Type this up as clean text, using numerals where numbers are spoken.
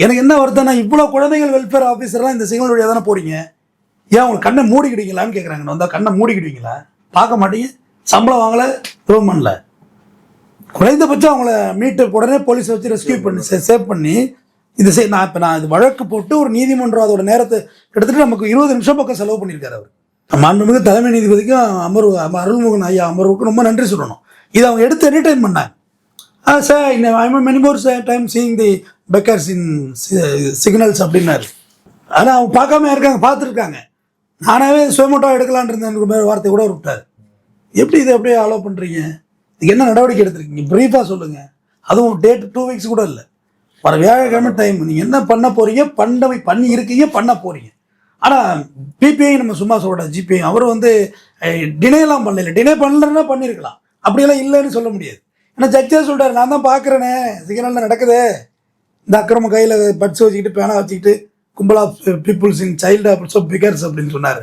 எனக்கு என்ன வருத்தம்னா இவ்வளோ குழந்தைகள் வெல்ஃபேர் ஆஃபீஸர்லாம் இந்த சிக்னல் வழியாக தானே போகிறீங்க, ஏன் உங்களுக்கு கண்ணை மூடிக்கிடுவீங்களான்னு கேட்குறாங்க. வந்தால் கண்ணை மூடிக்கிடுவீங்களா? பார்க்க மாட்டீங்க, சம்பளம் வாங்கலை, ப்ரூவ் பண்ணல, குறைந்தபட்சம் அவங்கள மீட்டு உடனே போலீஸை வச்சு ரெஸ்கியூ பண்ணி சேவ் பண்ணி இது நான் இது வழக்கு போட்டு ஒரு நீதிமன்றம் அதோட நேரத்தை கிட்டத்தட்ட நமக்கு 20 நிமிஷம் பக்கம் செலவு பண்ணியிருக்காரு அவர். மாண்புமிகு தலைமை நீதிபதிக்கும் அருள்முகன் ஐயா அமர்வுக்கும் ரொம்ப நன்றி சொல்லணும். இதை அவங்க எடுத்து என்டர்டைன் பண்ணாங்க. சார் இன்னும் மெனி மோர் டைம் சீயிங் தி பெக்கர்ஸ் இன் சிக்னல்ஸ் அப்படின்னாரு. ஆனால் அவங்க பார்க்காம இருக்காங்க, பார்த்துருக்காங்க. நானாவே சுயமோட்டோ எடுக்கலான் இருந்தேன் வார்த்தை கூட விட்டார். எப்படி இதை அப்படியே அலோவ் பண்ணுறீங்க? இதுக்கு என்ன நடவடிக்கை எடுத்துருக்கீங்க ப்ரீஃபாக சொல்லுங்கள். அதுவும் டேட் 2 வீக்ஸ் கூட இல்லை, வர வியாழக்கிழமை டைம். நீங்கள் என்ன பண்ண போகிறீங்க, பண்ணி இருக்கீங்க, பண்ண போகிறீங்க. ஆனால் பிபிஐ நம்ம சும்மா சொல்லக்கூடாது. ஜிபிஐ அவர் டினேலாம் பண்ணல, டினே பண்ணலன்னா பண்ணியிருக்கலாம், அப்படியெல்லாம் இல்லைன்னு சொல்ல முடியாது. ஏன்னா ஜட்ஜே சொல்கிறார், நான் தான் பார்க்குறேனே சிக்னலில் நடக்குது, இந்த அக்கிரம கையில் பட்ஸ் வச்சுக்கிட்டு பேனா வச்சுக்கிட்டு கும்பலா peoples in child of figures அப்படின்னு சொன்னார்.